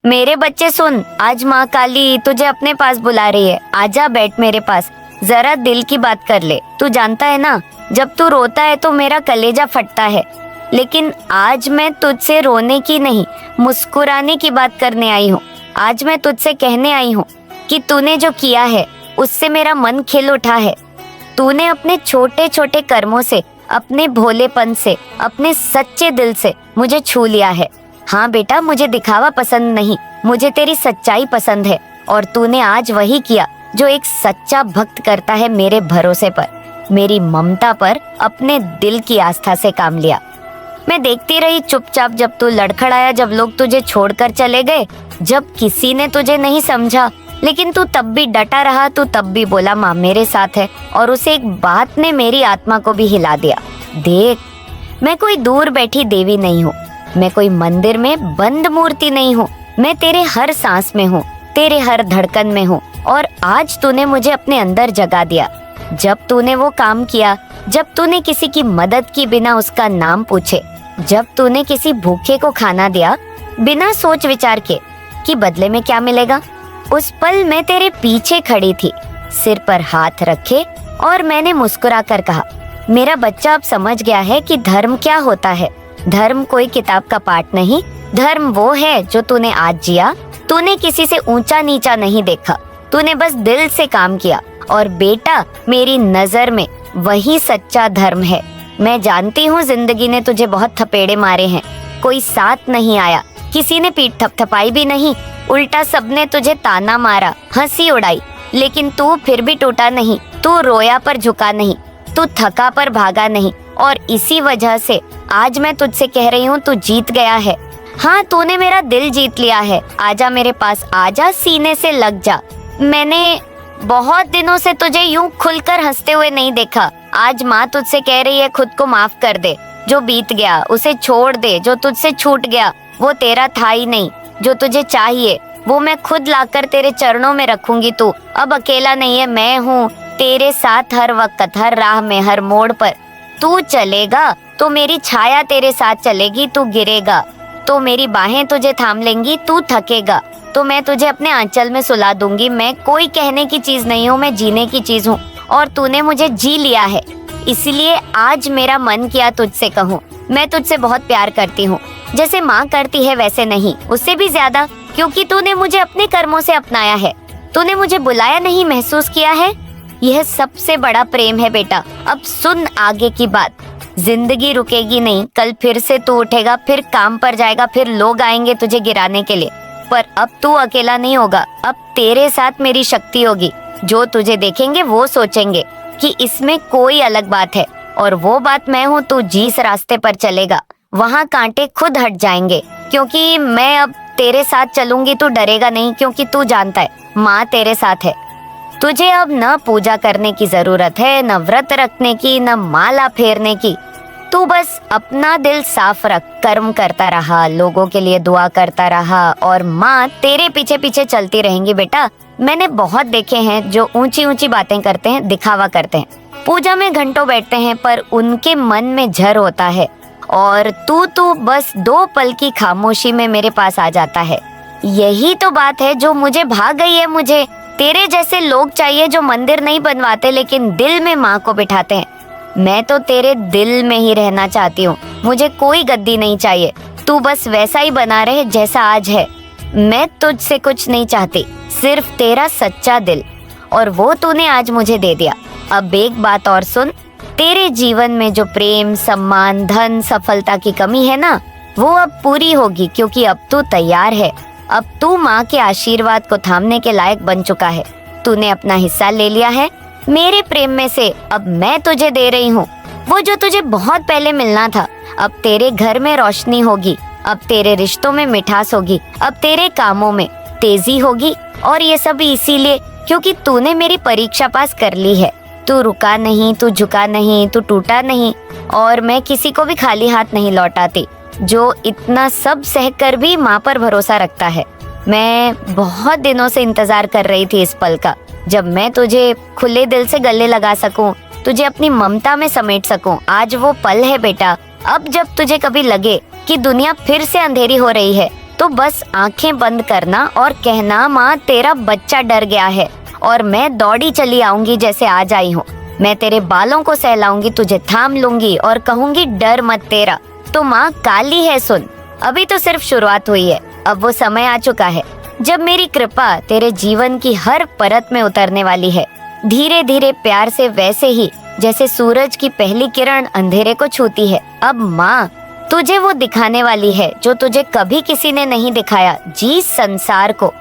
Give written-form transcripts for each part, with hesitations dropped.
मेरे बच्चे सुन, आज माँ काली तुझे अपने पास बुला रही है। आजा बैठ मेरे पास, जरा दिल की बात कर ले। तू जानता है ना, जब तू रोता है तो मेरा कलेजा फटता है, लेकिन आज मैं तुझसे रोने की नहीं, मुस्कुराने की बात करने आई हूँ। आज मैं तुझसे कहने आई हूँ कि तूने जो किया है उससे मेरा मन खिल उठा है। तूने अपने छोटे छोटे कर्मों से, अपने भोलेपन से, अपने सच्चे दिल से मुझे छू लिया है। हाँ बेटा, मुझे दिखावा पसंद नहीं, मुझे तेरी सच्चाई पसंद है। और तूने आज वही किया जो एक सच्चा भक्त करता है, मेरे भरोसे पर, मेरी ममता पर, अपने दिल की आस्था से काम लिया। मैं देखती रही चुपचाप जब तू लड़खड़ाया, जब लोग तुझे छोड़कर चले गए, जब किसी ने तुझे नहीं समझा, लेकिन तू तब भी डटा रहा। तू तब भी बोला माँ मेरे साथ है, और उसे एक बात ने मेरी आत्मा को भी हिला दिया। देख, मैं कोई दूर बैठी देवी नहीं हूँ, मैं कोई मंदिर में बंद मूर्ति नहीं हूँ। मैं तेरे हर सांस में हूँ, तेरे हर धड़कन में हूँ। और आज तूने मुझे अपने अंदर जगा दिया। जब तूने वो काम किया, जब तूने किसी की मदद की बिना उसका नाम पूछे, जब तूने किसी भूखे को खाना दिया बिना सोच विचार के कि बदले में क्या मिलेगा, उस पल मैं तेरे पीछे खड़ी थी, सिर पर हाथ रखे, और मैंने मुस्कुरा कर कहा, मेरा बच्चा अब समझ गया है कि धर्म क्या होता है। धर्म कोई किताब का पाठ नहीं, धर्म वो है जो तूने आज जिया। तूने किसी से ऊंचा नीचा नहीं देखा, तूने बस दिल से काम किया। और बेटा, मेरी नजर में वही सच्चा धर्म है। मैं जानती हूँ जिंदगी ने तुझे बहुत थपेड़े मारे हैं, कोई साथ नहीं आया, किसी ने पीठ थपथपाई भी नहीं, उल्टा सबने तुझे ताना मारा, हंसी उड़ाई, लेकिन तू फिर भी टूटा नहीं। तू रोया पर झुका नहीं, तू थका पर भागा नहीं। और इसी वजह से आज मैं तुझसे कह रही हूँ, तू जीत गया है। हाँ, तूने मेरा दिल जीत लिया है। आजा मेरे पास, आजा, सीने से लग जा। मैंने बहुत दिनों से तुझे यूं खुलकर हंसते हुए नहीं देखा। आज माँ तुझसे कह रही है, खुद को माफ कर दे, जो बीत गया उसे छोड़ दे, जो तुझसे छूट गया वो तेरा था ही नहीं। जो तुझे चाहिए वो मैं खुद लाकर तेरे चरणों में रखूंगी। तू अब अकेला नहीं है, मैं हूँ तेरे साथ हर वक्त, हर राह में, हर मोड़ पर। तू चलेगा तो मेरी छाया तेरे साथ चलेगी, तू गिरेगा तो मेरी बाहें तुझे थाम लेंगी, तू थकेगा तो मैं तुझे अपने आंचल में सुला दूंगी। मैं कोई कहने की चीज नहीं हूँ, मैं जीने की चीज हूँ, और तूने मुझे जी लिया है। इसलिए आज मेरा मन किया तुझसे कहूँ, मैं तुझसे बहुत प्यार करती हूँ, जैसे माँ करती है वैसे नहीं, उससे भी ज्यादा, क्योंकि तूने मुझे अपने कर्मों से अपनाया है। तूने मुझे बुलाया नहीं, महसूस किया है। यह सबसे बड़ा प्रेम है बेटा। अब सुन आगे की बात। जिंदगी रुकेगी नहीं, कल फिर से तू उठेगा, फिर काम पर जाएगा, फिर लोग आएंगे तुझे गिराने के लिए, पर अब तू अकेला नहीं होगा। अब तेरे साथ मेरी शक्ति होगी। जो तुझे देखेंगे वो सोचेंगे कि इसमें कोई अलग बात है, और वो बात मैं हूँ। तू जिस रास्ते पर चलेगा वहाँ कांटे खुद हट जाएंगे, क्योंकि मैं अब तेरे साथ चलूंगी। तू डरेगा नहीं, क्योंकि तू जानता है माँ तेरे साथ है। तुझे अब न पूजा करने की जरूरत है, न व्रत रखने की, न माला फेरने की। तू बस अपना दिल साफ रख, कर्म करता रहा, लोगों के लिए दुआ करता रहा, और माँ तेरे पीछे पीछे चलती रहेंगी बेटा। मैंने बहुत देखे हैं जो ऊंची ऊंची बातें करते हैं, दिखावा करते हैं, पूजा में घंटों बैठते हैं, पर उनके मन में झर होता है। और तू बस 2 पल की खामोशी में मेरे पास आ जाता है। यही तो बात है जो मुझे भा गई है। मुझे तेरे जैसे लोग चाहिए जो मंदिर नहीं बनवाते, लेकिन दिल में माँ को बिठाते हैं। मैं तो तेरे दिल में ही रहना चाहती हूँ, मुझे कोई गद्दी नहीं चाहिए। तू बस वैसा ही बना रहे जैसा आज है। मैं तुझसे कुछ नहीं चाहती, सिर्फ तेरा सच्चा दिल, और वो तूने आज मुझे दे दिया। अब एक बात और सुन, तेरे जीवन में जो प्रेम, सम्मान, धन, सफलता की कमी है ना, वो अब पूरी होगी, क्योंकि अब तू तैयार है। अब तू माँ के आशीर्वाद को थामने के लायक बन चुका है। तूने अपना हिस्सा ले लिया है मेरे प्रेम में से। अब मैं तुझे दे रही हूँ वो जो तुझे बहुत पहले मिलना था। अब तेरे घर में रोशनी होगी, अब तेरे रिश्तों में मिठास होगी, अब तेरे कामों में तेजी होगी। और ये सब इसीलिए क्योंकि तूने मेरी परीक्षा पास कर ली है। तू रुका नहीं, तू झुका नहीं, तू टूटा नहीं, और मैं किसी को भी खाली हाथ नहीं लौटाती जो इतना सब सहकर भी माँ पर भरोसा रखता है। मैं बहुत दिनों से इंतजार कर रही थी इस पल का, जब मैं तुझे खुले दिल से गले लगा सकूं, तुझे अपनी ममता में समेट सकूं। आज वो पल है बेटा। अब जब तुझे कभी लगे कि दुनिया फिर से अंधेरी हो रही है, तो तो बस आंखें बंद करना और कहना, माँ तेरा बच्चा डर गया है, और मैं दौड़ी चली आऊंगी जैसे आज आई हूँ। मैं तेरे बालों को सहलाऊंगी, तुझे थाम लूंगी और कहूंगी डर मत तेरा। तो माँ काली है सुन, अभी तो सिर्फ शुरुआत हुई है। अब वो समय आ चुका है जब मेरी कृपा तेरे जीवन की हर परत में उतरने वाली है, धीरे धीरे प्यार से, वैसे ही जैसे सूरज की पहली किरण अंधेरे को छूती है। अब माँ तुझे वो दिखाने वाली है जो तुझे कभी किसी ने नहीं दिखाया। जिस संसार को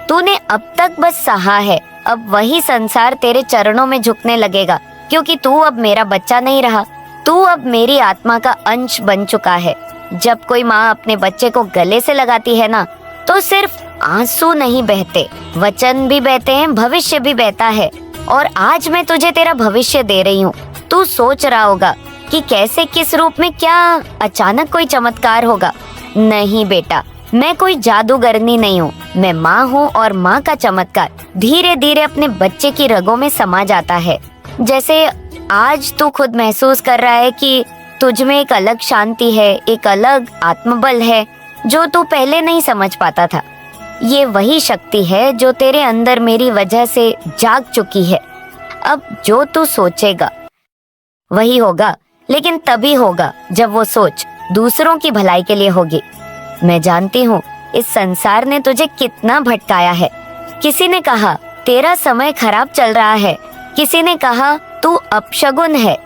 तूने अब तक बस सहा है, अब वही संसार तेरे चरणों में झुकने लगेगा, क्योंकि तू अब मेरा बच्चा नहीं रहा, तू अब मेरी आत्मा का अंश बन चुका है। जब कोई माँ अपने बच्चे को गले से लगाती है ना, तो सिर्फ आंसू नहीं बहते, वचन भी बहते हैं, भविष्य भी बहता है। और आज मैं तुझे तेरा भविष्य दे रही हूँ। तू सोच रहा होगा कि कैसे, किस रूप में, क्या अचानक कोई चमत्कार होगा। नहीं बेटा, मैं कोई जादूगरनी नहीं हूँ, मैं माँ हूँ, और माँ का चमत्कार धीरे धीरे अपने बच्चे की रगों में समा जाता है। जैसे आज तू खुद महसूस कर रहा है कि तुझ में एक अलग शांति है, एक अलग आत्मबल है जो तू पहले नहीं समझ पाता था। ये वही शक्ति है जो तेरे अंदर मेरी वजह से जाग चुकी है। अब जो तू सोचेगा वही होगा, लेकिन तभी होगा जब वो सोच दूसरों की भलाई के लिए होगी। मैं जानती हूँ इस संसार ने तुझे कितना भटकाया है। किसी ने कहा तेरा समय खराब चल रहा है, किसी ने कहा तू अपशगुन है,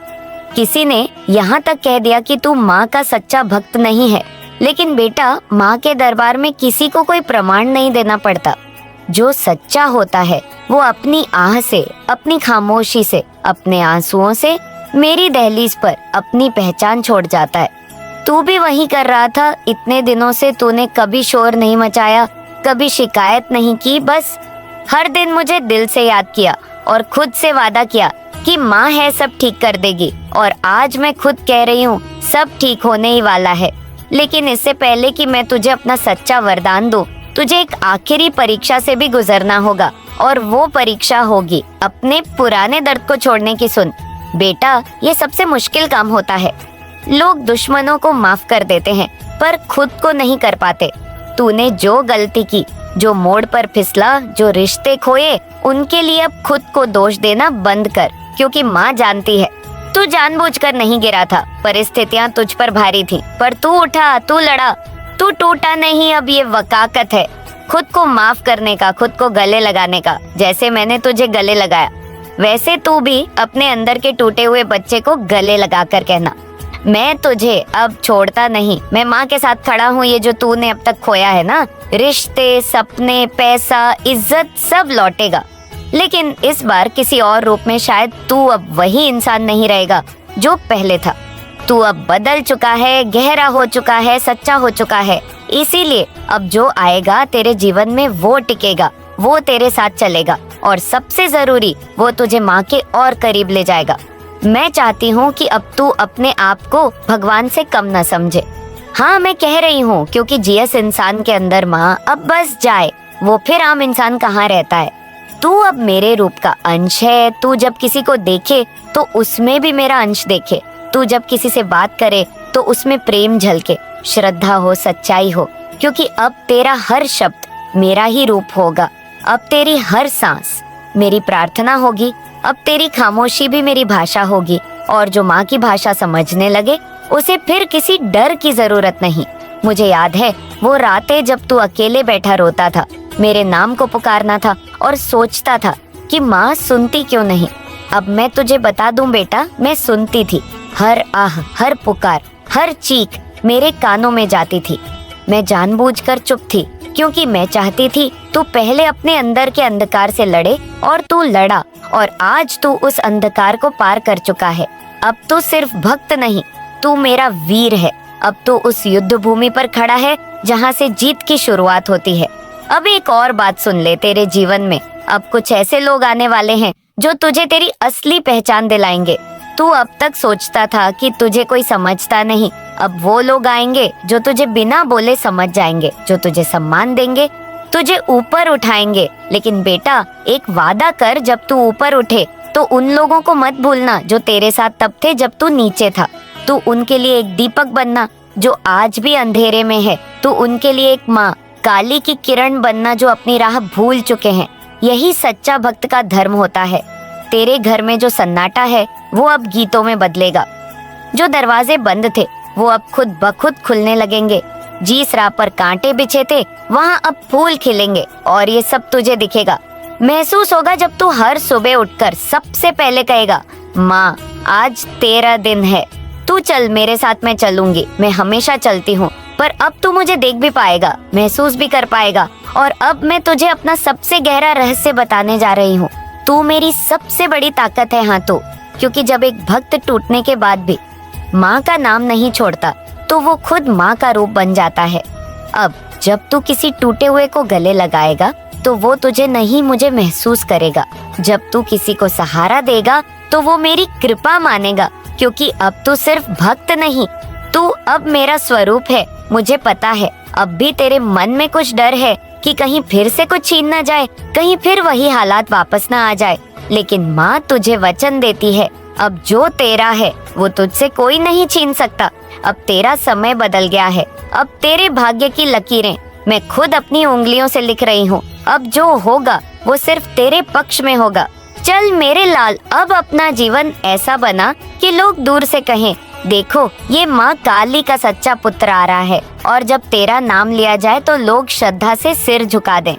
किसी ने यहाँ तक कह दिया कि तू माँ का सच्चा भक्त नहीं है। लेकिन बेटा, माँ के दरबार में किसी को कोई प्रमाण नहीं देना पड़ता। जो सच्चा होता है वो अपनी आह से, अपनी खामोशी से, अपने आंसुओं से मेरी दहलीज पर अपनी पहचान छोड़ जाता है। तू भी वही कर रहा था इतने दिनों से। तूने कभी शोर नहीं मचाया, कभी शिकायत नहीं की, बस हर दिन मुझे दिल से याद किया और खुद से वादा किया कि माँ है, सब ठीक कर देगी। और आज मैं खुद कह रही हूँ सब ठीक होने ही वाला है। लेकिन इससे पहले कि मैं तुझे अपना सच्चा वरदान दूं, तुझे एक आखिरी परीक्षा से भी गुजरना होगा, और वो परीक्षा होगी अपने पुराने दर्द को छोड़ने की। सुन बेटा, ये सबसे मुश्किल काम होता है। लोग दुश्मनों को माफ कर देते हैं पर खुद को नहीं कर पाते। तूने जो गलती की, जो मोड़ पर फिसला, जो रिश्ते खोए, उनके लिए अब खुद को दोष देना बंद कर, क्योंकि माँ जानती है तू जानबूझकर नहीं गिरा था। परिस्थितियां तुझ पर भारी थी, पर तू उठा, तू लड़ा, तू टूटा नहीं। अब ये वकाकत है खुद को माफ करने का, खुद को गले लगाने का। जैसे मैंने तुझे गले लगाया, वैसे तू भी अपने अंदर के टूटे हुए बच्चे को गले लगाकर कहना, मैं तुझे अब छोड़ता नहीं, मैं माँ के साथ खड़ा हूँ। ये जो तूने अब तक खोया है ना, रिश्ते, सपने, पैसा, इज्जत, सब लौटेगा। लेकिन इस बार किसी और रूप में। शायद तू अब वही इंसान नहीं रहेगा जो पहले था। तू अब बदल चुका है, गहरा हो चुका है, सच्चा हो चुका है। इसीलिए अब जो आएगा तेरे जीवन में वो टिकेगा, वो तेरे साथ चलेगा, और सबसे जरूरी वो तुझे माँ के और करीब ले जाएगा। मैं चाहती हूँ कि अब तू अपने आप को भगवान से कम न समझे। हाँ, मैं कह रही हूँ क्योंकि जिस इंसान के अंदर माँ अब बस जाए, वो फिर आम इंसान कहाँ रहता है। तू अब मेरे रूप का अंश है। तू जब किसी को देखे तो उसमें भी मेरा अंश देखे। तू जब किसी से बात करे तो उसमें प्रेम झलके, श्रद्धा हो, सच्चाई हो, क्योंकि अब तेरा हर शब्द मेरा ही रूप होगा। अब तेरी हर सांस मेरी प्रार्थना होगी। अब तेरी खामोशी भी मेरी भाषा होगी, और जो माँ की भाषा समझने लगे उसे फिर किसी डर की जरूरत नहीं। मुझे याद है वो रातें जब तू अकेले बैठा रोता था, मेरे नाम को पुकारना था और सोचता था कि माँ सुनती क्यों नहीं। अब मैं तुझे बता दूं बेटा, मैं सुनती थी। हर आह, हर पुकार, हर चीख मेरे कानों में जाती थी। मैं जानबूझकर चुप थी, क्योंकि मैं चाहती थी तू पहले अपने अंदर के अंधकार से लड़े, और तू लड़ा, और आज तू उस अंधकार को पार कर चुका है। अब तू सिर्फ भक्त नहीं, तू मेरा वीर है। अब तू उस युद्ध भूमि पर खड़ा है जहाँ से जीत की शुरुआत होती है। अब एक और बात सुन ले, तेरे जीवन में अब कुछ ऐसे लोग आने वाले हैं जो तुझे तेरी असली पहचान दिलाएंगे। तू अब तक सोचता था कि तुझे कोई समझता नहीं, अब वो लोग आएंगे जो तुझे बिना बोले समझ जाएंगे, जो तुझे सम्मान देंगे, तुझे ऊपर उठाएंगे। लेकिन बेटा, एक वादा कर, जब तू ऊपर उठे तो उन लोगों को मत भूलना जो तेरे साथ तब थे जब तू नीचे था। तू उनके लिए एक दीपक बनना जो आज भी अंधेरे में है। तू उनके लिए एक माँ काली की किरण बनना जो अपनी राह भूल चुके हैं। यही सच्चा भक्त का धर्म होता है। तेरे घर में जो सन्नाटा है वो अब गीतों में बदलेगा। जो दरवाजे बंद थे वो अब खुद ब खुद खुलने लगेंगे। जिस राह पर कांटे बिछे थे वहाँ अब फूल खिलेंगे और ये सब तुझे दिखेगा। महसूस होगा जब तू हर सुबह उठकर सबसे पहले कहेगा, माँ आज तेरा दिन है, तू चल मेरे साथ, मैं चलूंगी, मैं हमेशा चलती हूँ। पर अब तू मुझे देख भी पाएगा, महसूस भी कर पाएगा। और अब मैं तुझे अपना सबसे गहरा रहस्य बताने जा रही हूँ। तू मेरी सबसे बड़ी ताकत है हाँ तू, क्योंकि जब एक भक्त टूटने के बाद भी माँ का नाम नहीं छोड़ता तो वो खुद माँ का रूप बन जाता है। अब जब तू किसी टूटे हुए को गले लगाएगा तो वो तुझे नहीं मुझे महसूस करेगा। जब तू किसी को सहारा देगा तो वो मेरी कृपा मानेगा, क्योंकि अब तू सिर्फ भक्त नहीं, तू अब मेरा स्वरूप है। मुझे पता है अब भी तेरे मन में कुछ डर है कि कहीं फिर से कुछ छीन ना जाए, कहीं फिर वही हालात वापस ना आ जाए। लेकिन माँ तुझे वचन देती है, अब जो तेरा है वो तुझसे कोई नहीं छीन सकता। अब तेरा समय बदल गया है, अब तेरे भाग्य की लकीरें मैं खुद अपनी उंगलियों से लिख रही हूँ। अब जो होगा वो सिर्फ तेरे पक्ष में होगा। चल मेरे लाल, अब अपना जीवन ऐसा बना कि लोग दूर से कहें, देखो ये माँ काली का सच्चा पुत्र आ रहा है। और जब तेरा नाम लिया जाए तो लोग श्रद्धा से सिर झुका दें।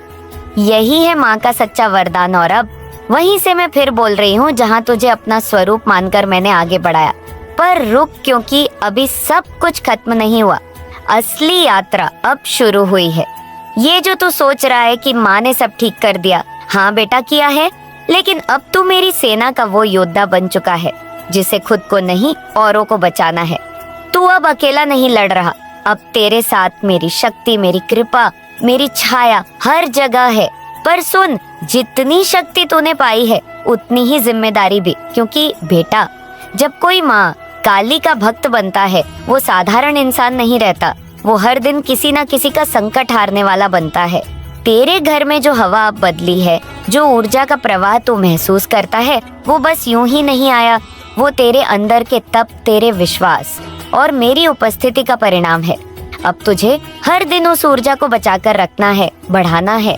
यही है माँ का सच्चा वरदान। और अब वहीं से मैं फिर बोल रही हूँ जहाँ तुझे अपना स्वरूप मानकर मैंने आगे बढ़ाया। पर रुक, क्योंकि अभी सब कुछ खत्म नहीं हुआ। असली यात्रा अब शुरू हुई है। ये जो तू सोच रहा है कि माँ ने सब ठीक कर दिया, हाँ बेटा किया है, लेकिन अब तू मेरी सेना का वो योद्धा बन चुका है जिसे खुद को नहीं औरों को बचाना है। तू अब अकेला नहीं लड़ रहा, अब तेरे साथ मेरी शक्ति, मेरी कृपा, मेरी छाया हर जगह है। पर सुन, जितनी शक्ति तूने पाई है उतनी ही जिम्मेदारी भी, क्योंकि बेटा जब कोई माँ काली का भक्त बनता है वो साधारण इंसान नहीं रहता, वो हर दिन किसी ना किसी का संकट हारने वाला बनता है। तेरे घर में जो हवा अब बदली है, जो ऊर्जा का प्रवाह तू महसूस करता है, वो बस यूं ही नहीं आया, वो तेरे अंदर के तप, तेरे विश्वास और मेरी उपस्थिति का परिणाम है। अब तुझे हर दिन उस ऊर्जा को बचाकर रखना है, बढ़ाना है।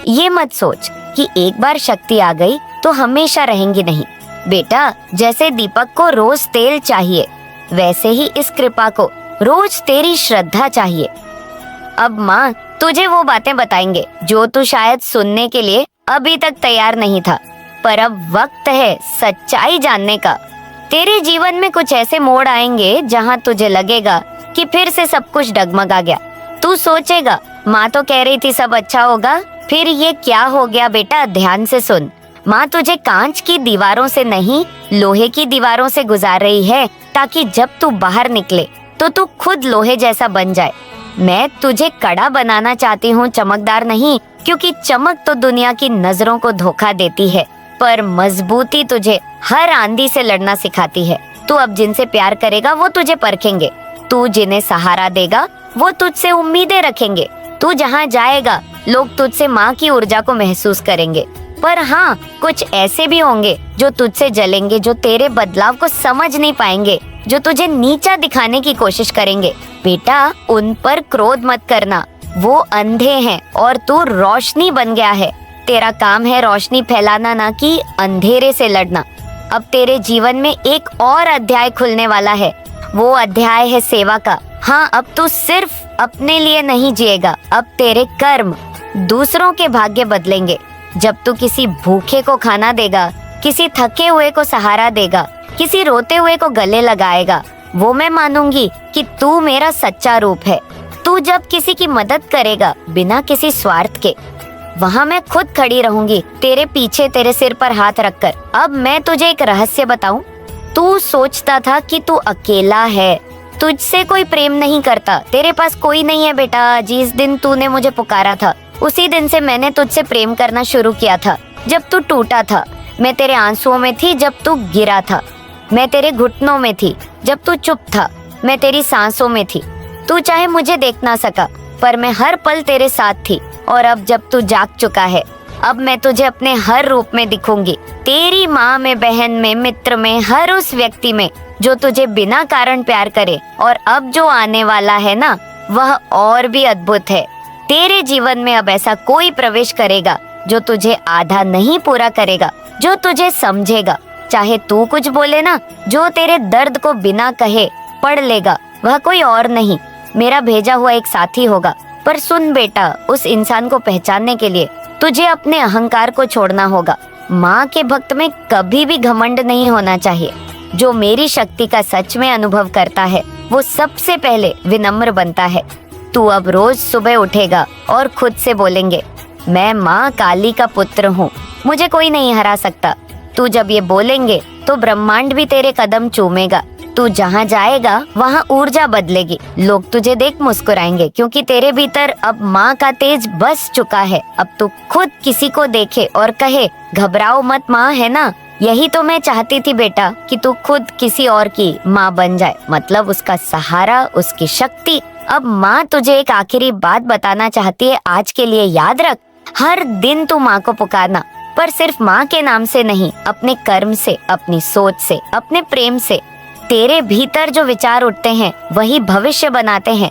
ये मत सोच कि एक बार शक्ति आ गई तो हमेशा रहेंगी, नहीं बेटा। जैसे दीपक को रोज तेल चाहिए, वैसे ही इस कृपा को रोज तेरी श्रद्धा चाहिए। अब माँ तुझे वो बातें बताएंगे जो तू शायद सुनने के लिए अभी तक तैयार नहीं था, पर अब वक्त है सच्चाई जानने का। तेरे जीवन में कुछ ऐसे मोड़ आएंगे जहाँ तुझे लगेगा कि फिर से सब कुछ डगमगा गया। तू सोचेगा, माँ तो कह रही थी सब अच्छा होगा, फिर ये क्या हो गया? बेटा ध्यान से सुन, माँ तुझे कांच की दीवारों से नहीं, लोहे की दीवारों से गुजार रही है, ताकि जब तू बाहर निकले तो तू खुद लोहे जैसा बन जाए। मैं तुझे कड़ा बनाना चाहती हूँ, चमकदार नहीं, क्योंकि चमक तो दुनिया की नजरों को धोखा देती है, पर मजबूती तुझे हर आंधी से लड़ना सिखाती है। तू अब जिनसे प्यार करेगा वो तुझे परखेंगे, तू जिन्हें सहारा देगा वो तुझसे उम्मीदें रखेंगे। तू जहाँ जाएगा लोग तुझसे माँ की ऊर्जा को महसूस करेंगे। पर हाँ, कुछ ऐसे भी होंगे जो तुझसे जलेंगे, जो तेरे बदलाव को समझ नहीं पाएंगे, जो तुझे नीचा दिखाने की कोशिश करेंगे। बेटा उन पर क्रोध मत करना, वो अंधे हैं और तू रोशनी बन गया है। तेरा काम है रोशनी फैलाना, ना कि अंधेरे से लड़ना। अब तेरे जीवन में एक और अध्याय खुलने वाला है, वो अध्याय है सेवा का। हाँ, अब तू सिर्फ अपने लिए नहीं जिएगा, अब तेरे कर्म दूसरों के भाग्य बदलेंगे। जब तू किसी भूखे को खाना देगा, किसी थके हुए को सहारा देगा, किसी रोते हुए को गले लगाएगा, वो मैं मानूंगी कि तू मेरा सच्चा रूप है। तू जब किसी की मदद करेगा बिना किसी स्वार्थ के, वहाँ मैं खुद खड़ी रहूंगी तेरे पीछे, तेरे सिर पर हाथ रखकर। अब मैं तुझे एक रहस्य बताऊं, तू सोचता था कि तू अकेला है, तुझसे कोई प्रेम नहीं करता, तेरे पास कोई नहीं है। बेटा जिस दिन तूने मुझे पुकारा था उसी दिन से मैंने तुझसे प्रेम करना शुरू किया था। जब तू टूटा था मैं तेरे आंसुओं में थी, जब तू गिरा था मैं तेरे घुटनों में थी, जब तू चुप था मैं तेरी सांसों में थी। तू चाहे मुझे देख ना सका, पर मैं हर पल तेरे साथ थी। और अब जब तू जाग चुका है, अब मैं तुझे अपने हर रूप में दिखूंगी, तेरी माँ में, बहन में, मित्र में, हर उस व्यक्ति में जो तुझे बिना कारण प्यार करे। और अब जो आने वाला है ना, वह और भी अद्भुत है। तेरे जीवन में अब ऐसा कोई प्रवेश करेगा जो तुझे आधा नहीं पूरा करेगा, जो तुझे समझेगा। चाहे तू कुछ बोले ना, जो तेरे दर्द को बिना कहे पढ़ लेगा, वह कोई और नहीं, मेरा भेजा हुआ एक साथी होगा। पर सुन बेटा, उस इंसान को पहचानने के लिए तुझे अपने अहंकार को छोड़ना होगा। माँ के भक्त में कभी भी घमंड नहीं होना चाहिए। जो मेरी शक्ति का सच में अनुभव करता है, वो सबसे पहले विनम्र बनता है। तू अब रोज सुबह उठेगा और खुद से बोलेंगे, मैं माँ काली का पुत्र हूँ, मुझे कोई नहीं हरा सकता। तू जब ये बोलेंगे तो ब्रह्मांड भी तेरे कदम चूमेगा। तू जहाँ जाएगा वहाँ ऊर्जा बदलेगी। लोग तुझे देख मुस्कुराएंगे, क्योंकि तेरे भीतर अब माँ का तेज बस चुका है। अब तू खुद किसी को देखे और कहे, घबराओ मत, माँ है ना। यही तो मैं चाहती थी बेटा, कि तू खुद किसी और की माँ बन जाए, मतलब उसका सहारा, उसकी शक्ति। अब माँ तुझे एक आखिरी बात बताना चाहती है, आज के लिए याद रख, हर दिन तू माँ को पुकारना, पर सिर्फ माँ के नाम से नहीं, अपने कर्म से, अपनी सोच से, अपने प्रेम से। तेरे भीतर जो विचार उठते हैं वही भविष्य बनाते हैं।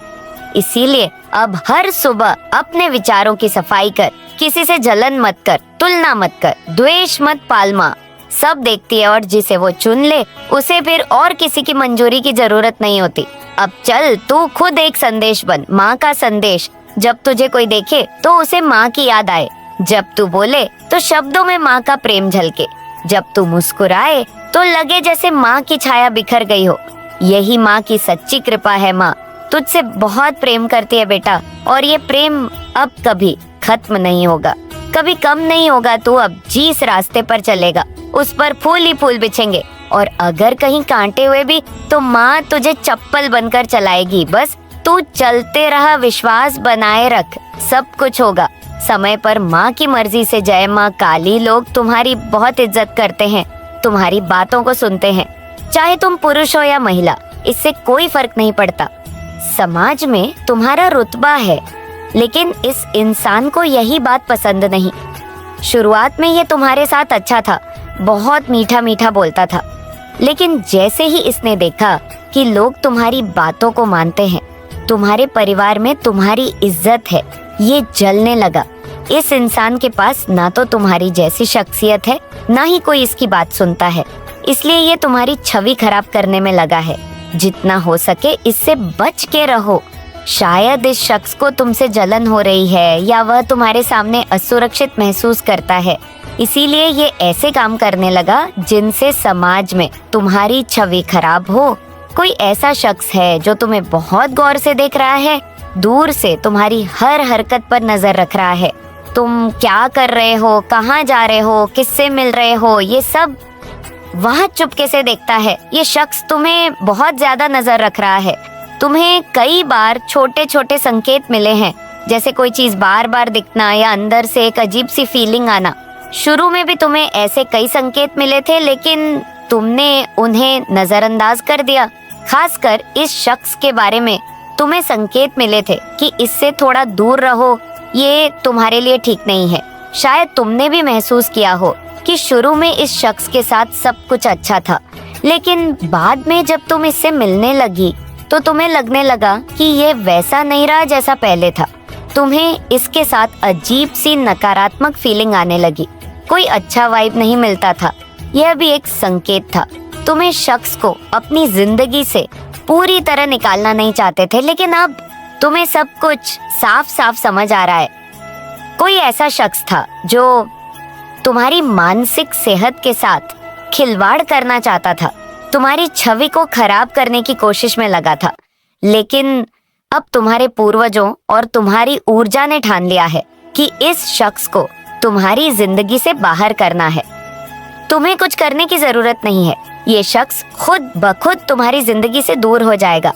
इसीलिए अब हर सुबह अपने विचारों की सफाई कर। किसी से जलन मत कर, तुलना मत कर, द्वेष मत पाल। माँ सब देखती है और जिसे वो चुन ले, उसे फिर और किसी की मंजूरी की जरूरत नहीं होती। अब चल, तू खुद एक संदेश बन, माँ का संदेश। जब तुझे कोई देखे तो उसे माँ की याद आए। जब तू बोले तो शब्दों में माँ का प्रेम झलके। जब तू मुस्कुराए तो लगे जैसे माँ की छाया बिखर गई हो। यही माँ की सच्ची कृपा है। माँ तुझसे बहुत प्रेम करती है बेटा, और ये प्रेम अब कभी खत्म नहीं होगा, कभी कम नहीं होगा। तू अब जिस रास्ते पर चलेगा उस पर फूल ही फूल बिछेंगे, और अगर कहीं कांटे हुए भी तो माँ तुझे चप्पल बनकर चलाएगी। बस तू चलते रहा, विश्वास बनाए रख, सब कुछ होगा समय पर। माँ की मर्जी से। जय माँ काली। लोग तुम्हारी बहुत इज्जत करते हैं, तुम्हारी बातों को सुनते हैं, चाहे तुम पुरुष हो या महिला, इससे कोई फर्क नहीं पड़ता। समाज में तुम्हारा रुतबा है, लेकिन इस इंसान को यही बात पसंद नहीं। शुरुआत में ये तुम्हारे साथ अच्छा था, बहुत मीठा मीठा बोलता था, लेकिन जैसे ही इसने देखा कि लोग तुम्हारी बातों को मानते हैं, तुम्हारे परिवार में तुम्हारी इज्जत है, ये जलने लगा। इस इंसान के पास ना तो तुम्हारी जैसी शख्सियत है, ना ही कोई इसकी बात सुनता है, इसलिए ये तुम्हारी छवि खराब करने में लगा है। जितना हो सके इससे बच के रहो। शायद इस शख्स को तुमसे जलन हो रही है, या वह तुम्हारे सामने असुरक्षित महसूस करता है, इसीलिए ये ऐसे काम करने लगा जिनसे समाज में तुम्हारी छवि खराब हो। कोई ऐसा शख्स है जो तुम्हें बहुत गौर से देख रहा है, दूर से तुम्हारी हर हरकत पर नजर रख रहा है। तुम क्या कर रहे हो, कहाँ जा रहे हो, किससे मिल रहे हो, ये सब वह चुपके से देखता है। ये शख्स तुम्हें बहुत ज्यादा नजर रख रहा है। तुम्हें कई बार छोटे छोटे संकेत मिले हैं, जैसे कोई चीज बार बार दिखना या अंदर से एक अजीब सी फीलिंग आना। शुरू में भी तुम्हें ऐसे कई संकेत मिले थे, लेकिन तुमने उन्हें नजरअंदाज कर दिया। खासकर इस शख्स के बारे में तुम्हें संकेत मिले थे कि इससे थोड़ा दूर रहो, ये तुम्हारे लिए ठीक नहीं है। शायद तुमने भी महसूस किया हो कि शुरू में इस शख्स के साथ सब कुछ अच्छा था, लेकिन बाद में जब तुम इससे मिलने लगी तो तुम्हें लगने लगा कि ये वैसा नहीं रहा जैसा पहले था। तुम्हें इसके साथ अजीब सी नकारात्मक फीलिंग आने लगी, कोई अच्छा वाइब नहीं मिलता था। यह भी एक संकेत था। तुम इस शख्स को अपनी जिंदगी से पूरी तरह निकालना नहीं चाहते थे, लेकिन अब तुम्हें सब कुछ साफ साफ समझ आ रहा है। कोई ऐसा शख्स था जो तुम्हारी मानसिक सेहत के साथ खिलवाड़ करना चाहता था, तुम्हारी छवि को खराब करने की कोशिश में लगा था। लेकिन अब तुम्हारे पूर्वजों और तुम्हारी ऊर्जा ने ठान लिया है कि इस शख्स को तुम्हारी जिंदगी से बाहर करना है। तुम्हें कुछ करने की जरूरत नहीं है, ये शख्स खुद ब खुद तुम्हारी जिंदगी से दूर हो जाएगा।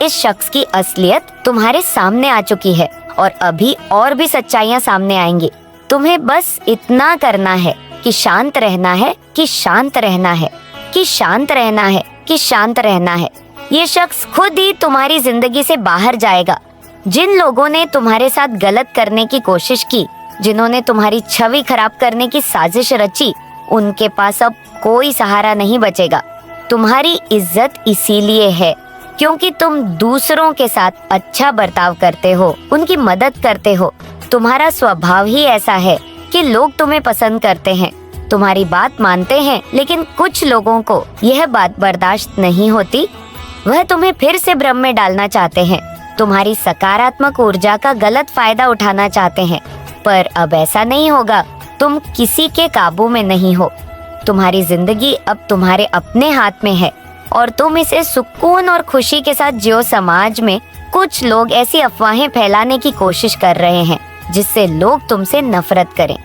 इस शख्स की असलियत तुम्हारे सामने आ चुकी है, और अभी और भी सच्चाइयां सामने आएंगी। तुम्हें बस इतना करना है कि शांत रहना है, कि शांत रहना है, कि शांत रहना है, कि शांत रहना है। ये शख्स खुद ही तुम्हारी जिंदगी से बाहर जाएगा। जिन लोगों ने तुम्हारे साथ गलत करने की कोशिश की, जिन्होंने तुम्हारी छवि खराब करने की साजिश रची, उनके पास अब कोई सहारा नहीं बचेगा। तुम्हारी इज्जत इसीलिए है क्योंकि तुम दूसरों के साथ अच्छा बर्ताव करते हो, उनकी मदद करते हो। तुम्हारा स्वभाव ही ऐसा है कि लोग तुम्हें पसंद करते हैं, तुम्हारी बात मानते हैं। लेकिन कुछ लोगों को यह बात बर्दाश्त नहीं होती, वह तुम्हें फिर से भ्रम में डालना चाहते हैं, तुम्हारी सकारात्मक ऊर्जा का गलत फायदा उठाना चाहते हैं। पर अब ऐसा नहीं होगा, तुम किसी के काबू में नहीं हो। तुम्हारी जिंदगी अब तुम्हारे अपने हाथ में है और तुम इसे सुकून और खुशी के साथ जियो। समाज में कुछ लोग ऐसी अफवाहें फैलाने की कोशिश कर रहे हैं जिससे लोग तुमसे नफरत करें।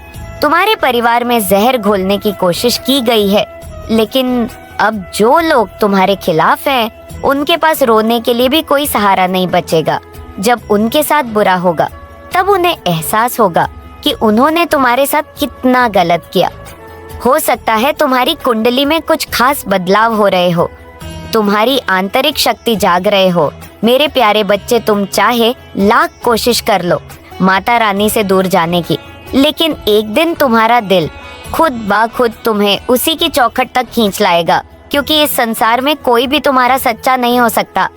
तुम्हारे परिवार में जहर घोलने की कोशिश की गई है, लेकिन अब जो लोग तुम्हारे खिलाफ हैं, उनके पास रोने के लिए भी कोई सहारा नहीं बचेगा। जब उनके साथ बुरा होगा, तब उन्हें एहसास होगा कि उन्होंने तुम्हारे साथ कितना गलत किया। हो सकता है तुम्हारी कुंडली में कुछ खास बदलाव हो रहे हो, तुम्हारी आंतरिक शक्ति जाग रहे हो। मेरे प्यारे बच्चे, तुम चाहे लाख कोशिश कर लो माता रानी से दूर जाने की, लेकिन एक दिन तुम्हारा दिल खुद ब खुद तुम्हें उसी की चौखट तक खींच लाएगा, क्योंकि इस संसार में कोई भी तुम्हारा सच्चा नहीं हो सकता।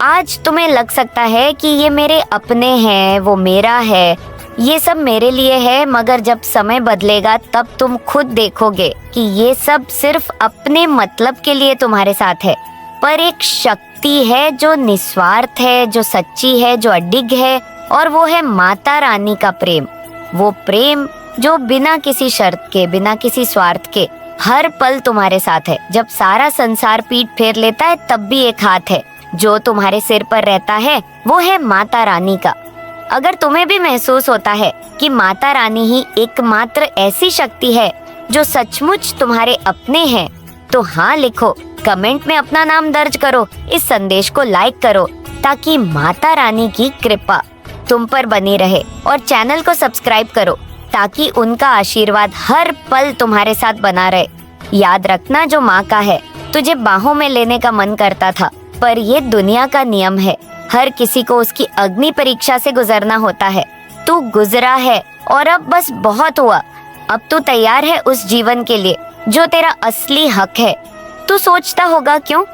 आज तुम्हें लग सकता है कि ये मेरे अपने हैं, वो मेरा है, ये सब मेरे लिए है, मगर जब समय बदलेगा तब तुम खुद देखोगे कि ये सब सिर्फ अपने मतलब के लिए तुम्हारे साथ है। पर एक शक्ति है जो निस्वार्थ है, जो सच्ची है, जो अडिग है, और वो है माता रानी का प्रेम। वो प्रेम जो बिना किसी शर्त के, बिना किसी स्वार्थ के हर पल तुम्हारे साथ है। जब सारा संसार पीठ फेर लेता है, तब भी एक हाथ है जो तुम्हारे सिर पर रहता है, वो है माता रानी का। अगर तुम्हें भी महसूस होता है कि माता रानी ही एकमात्र ऐसी शक्ति है जो सचमुच तुम्हारे अपने हैं, तो हाँ लिखो, कमेंट में अपना नाम दर्ज करो, इस संदेश को लाइक करो, ताकि माता रानी की कृपा तुम पर बनी रहे, और चैनल को सब्सक्राइब करो ताकि उनका आशीर्वाद हर पल तुम्हारे साथ बना रहे। याद रखना, जो माँ का है तुझे बाहों में लेने का मन करता था, पर ये दुनिया का नियम है, हर किसी को उसकी अग्नि परीक्षा से गुजरना होता है। तू गुजरा है और अब बस बहुत हुआ। अब तू तैयार है उस जीवन के लिए जो तेरा असली हक है। तू सोचता होगा क्यों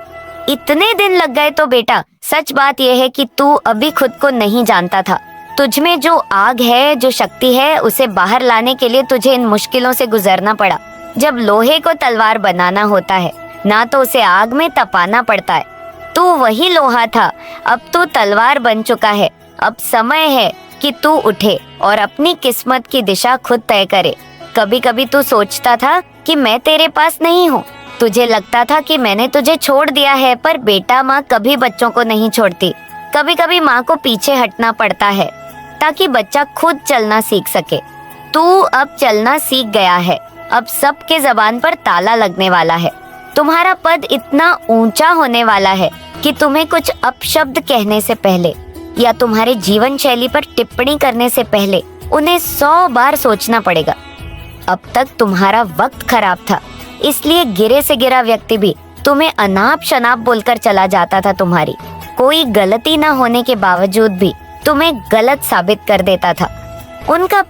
इतने दिन लग गए, तो बेटा सच बात यह है कि तू अभी खुद को नहीं जानता था। तुझ में जो आग है, जो शक्ति है, उसे बाहर लाने के लिए तुझे इन मुश्किलों से गुजरना पड़ा। जब लोहे को तलवार बनाना होता है ना, तो उसे आग में तपाना पड़ता है। तू वही लोहा था, अब तू तलवार बन चुका है। अब समय है कि तू उठे और अपनी किस्मत की दिशा खुद तय करे। कभी कभी तू सोचता था कि मैं तेरे पास नहीं हूँ, तुझे लगता था कि मैंने तुझे छोड़ दिया है, पर बेटा, माँ कभी बच्चों को नहीं छोड़ती। कभी कभी माँ को पीछे हटना पड़ता है ताकि बच्चा खुद चलना सीख सके। तू अब चलना सीख गया है, अब सबके जबान पर ताला लगने वाला है। तुम्हारा पद इतना ऊंचा होने वाला है कि तुम्हें कुछ अपशब्द कहने से पहले या तुम्हारे जीवन शैली पर टिप्पणी करने से पहले उन्हें 100 बार सोचना पड़ेगा। अब तक तुम्हारा वक्त खराब था, इसलिए गिरे से गिरा व्यक्ति भी तुम्हें अनाप शनाप बोलकर चला जाता था। तुम्हारी कोई गलती न होने के बावजूद भी तुम्हें गलत साबित कर देता था। उनका